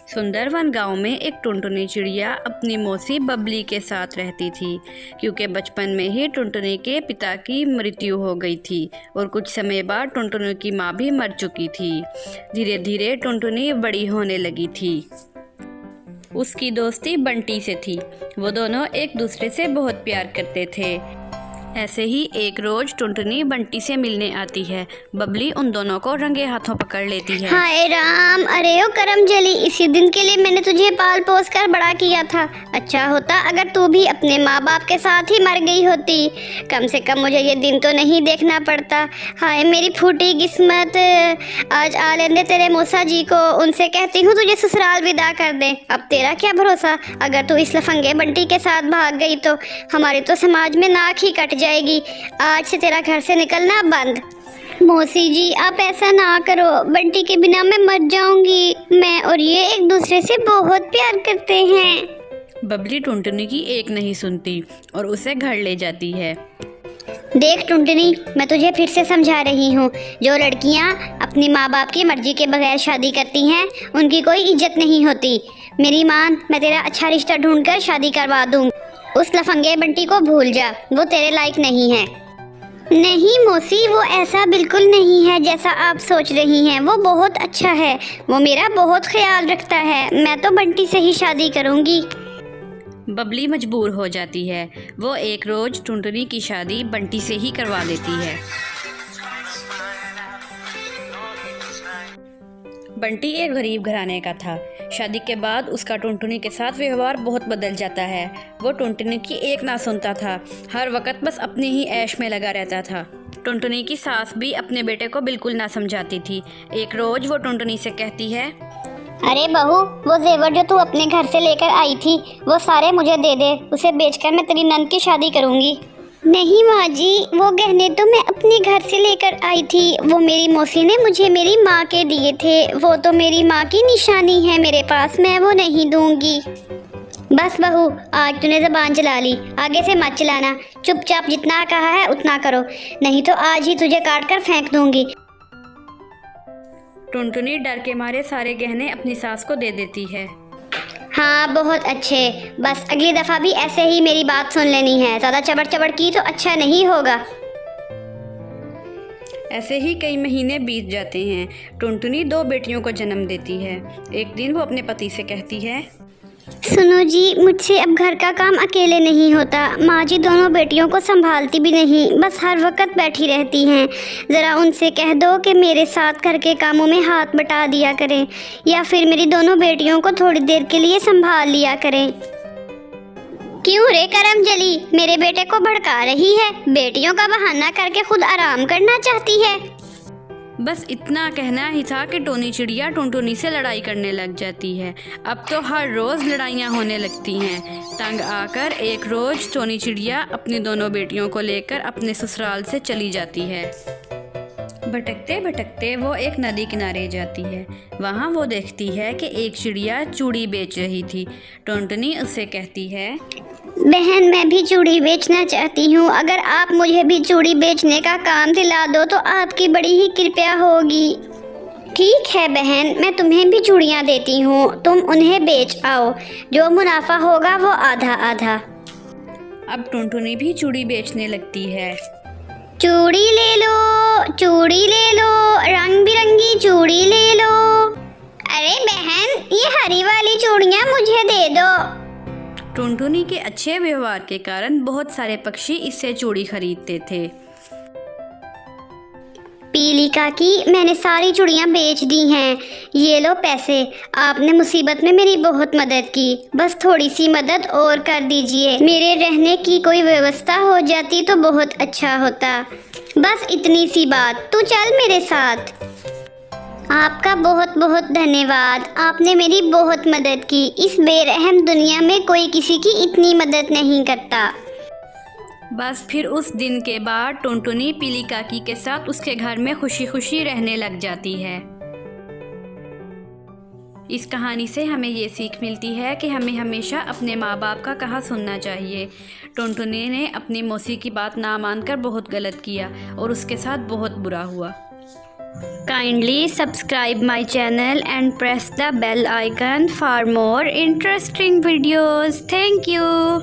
सुंदरवन गांव में एक टुनटुनी चिड़िया अपनी मौसी बबली के साथ रहती थी, क्योंकि बचपन में ही टुनटुनी के पिता की मृत्यु हो गई थी और कुछ समय बाद टुनटुनी की माँ भी मर चुकी थी। धीरे धीरे टुनटुनी बड़ी होने लगी थी। उसकी दोस्ती बंटी से थी। वो दोनों एक दूसरे से बहुत प्यार करते थे। ऐसे ही एक रोज टुनटुनी बंटी से मिलने आती है। बबली उन दोनों को रंगे हाथों पकड़ लेती है। हाय राम, अरे ओ करम जली, इसी दिन के लिए मैंने तुझे पाल पोस कर बड़ा किया था। अच्छा होता अगर तू भी अपने माँ बाप के साथ ही मर गई होती। कम से कम मुझे ये दिन तो नहीं देखना पड़ता। हाय मेरी फूटी किस्मत, आज आ लेने तेरे मौसा जी को, उनसे कहती हूँ तुझे ससुराल विदा कर दे। अब तेरा क्या भरोसा, अगर तू इस लफंगे बंटी के साथ भाग गई तो हमारी तो समाज में नाक ही कट जाएगी। आज से तेरा घर से निकलना बंद। मौसी जी आप ऐसा ना करो, बंटी के बिना मैं मर जाऊंगी। मैं और ये एक दूसरे से बहुत प्यार करते हैं। बबली टुनटुनी की एक नहीं सुनती और उसे घर ले जाती है। देख टुनटुनी, मैं तुझे फिर से समझा रही हूँ, जो लड़कियाँ अपनी माँ बाप की मर्जी के बगैर शादी करती हैं उनकी कोई इज्जत नहीं होती। मेरी मान, मैं तेरा अच्छा रिश्ता ढूंढकर शादी करवा दूँगी। उस लफंगे बंटी को भूल जा, वो तेरे लायक नहीं है। नहीं मौसी, वो ऐसा बिल्कुल नहीं है जैसा आप सोच रही हैं। वो बहुत अच्छा है, वो मेरा बहुत ख्याल रखता है। मैं तो बंटी से ही शादी करूँगी। बबली मजबूर हो जाती है। वो एक रोज टुनटुनी की शादी बंटी से ही करवा देती है। बंटी एक गरीब घराने का था। शादी के बाद उसका टुनटुनी के साथ व्यवहार बहुत बदल जाता है। वो टुनटुनी की एक ना सुनता था, हर वक्त बस अपनी ही ऐश में लगा रहता था। टुनटुनी की सास भी अपने बेटे को बिल्कुल ना समझाती थी। एक रोज वो टुनटुनी से कहती है, अरे बहू, वो जेवर जो तू अपने घर से लेकर आई थी वो सारे मुझे दे दे, उसे बेचकर मैं तेरी नंद की शादी करूँगी। नहीं माँ जी, वो गहने तो मैं अपने घर से लेकर आई थी। वो मेरी मौसी ने मुझे मेरी माँ के दिए थे। वो तो मेरी माँ की निशानी है मेरे पास, मैं वो नहीं दूंगी। बस बहू, आज तूने ज़बान चला ली, आगे से मत चलाना। चुपचाप जितना कहा है उतना करो, नहीं तो आज ही तुझे काट कर फेंक दूंगी। टुनटुनी डर के मारे सारे गहने अपनी सास को दे देती है। हाँ बहुत अच्छे, बस अगली दफ़ा भी ऐसे ही मेरी बात सुन लेनी है। ज़्यादा चबड़ चबड़ की तो अच्छा नहीं होगा। ऐसे ही कई महीने बीत जाते हैं। टुनटुनी 2 बेटियों को जन्म देती है। एक दिन वो अपने पति से कहती है, सुनो जी, मुझसे अब घर का काम अकेले नहीं होता। माँ जी दोनों बेटियों को संभालती भी नहीं, बस हर वक्त बैठी रहती हैं। ज़रा उनसे कह दो कि मेरे साथ घर के कामों में हाथ बटा दिया करें, या फिर मेरी दोनों बेटियों को थोड़ी देर के लिए संभाल लिया करें। क्यों रे करम जली, मेरे बेटे को भड़का रही है? बेटियों का बहाना करके खुद आराम करना चाहती है। बस इतना कहना ही था कि टोनी चिड़िया टुनटुनी से लड़ाई करने लग जाती है। अब तो हर रोज़ लड़ाइयाँ होने लगती हैं। तंग आकर एक रोज़ टोनी चिड़िया अपनी दोनों बेटियों को लेकर अपने ससुराल से चली जाती है। भटकते भटकते वो एक नदी किनारे जाती है। वहाँ वो देखती है कि एक चिड़िया चूड़ी बेच रही थी। टुनटुनी उससे कहती है, बहन मैं भी चूड़ी बेचना चाहती हूँ, अगर आप मुझे भी चूड़ी बेचने का काम दिला दो तो आपकी बड़ी ही कृपया होगी। ठीक है बहन, मैं तुम्हें भी चूड़ियाँ देती हूँ, तुम उन्हें बेच आओ, जो मुनाफा होगा वो आधा आधा। अब टुनटुनी भी चूड़ी बेचने लगती है। चूड़ी ले लो, चूड़ी ले लो, रंग बिरंगी चूड़ी ले लो। अरे बहन, ये हरी वाली चूड़ियाँ मुझे दे दो। टुनटुनी के अच्छे व्यवहार के कारण बहुत सारे पक्षी इससे चूड़ी खरीदते थे। पीली काकी, मैंने सारी चूड़ियाँ बेच दी हैं, ये लो पैसे। आपने मुसीबत में मेरी बहुत मदद की, बस थोड़ी सी मदद और कर दीजिए। मेरे रहने की कोई व्यवस्था हो जाती तो बहुत अच्छा होता। बस इतनी सी बात, तू चल मेरे साथ। आपका बहुत बहुत धन्यवाद, आपने मेरी बहुत मदद की। इस बेरहम दुनिया में कोई किसी की इतनी मदद नहीं करता। बस फिर उस दिन के बाद टुनटुनी पीली काकी के साथ उसके घर में खुशी खुशी रहने लग जाती है। इस कहानी से हमें ये सीख मिलती है कि हमें हमेशा अपने माँ बाप का कहा सुनना चाहिए। टुनटुनी ने अपनी मौसी की बात ना मानकर बहुत गलत किया और उसके साथ बहुत बुरा हुआ। Kindly subscribe my channel and press the bell icon for more interesting videos. Thank you.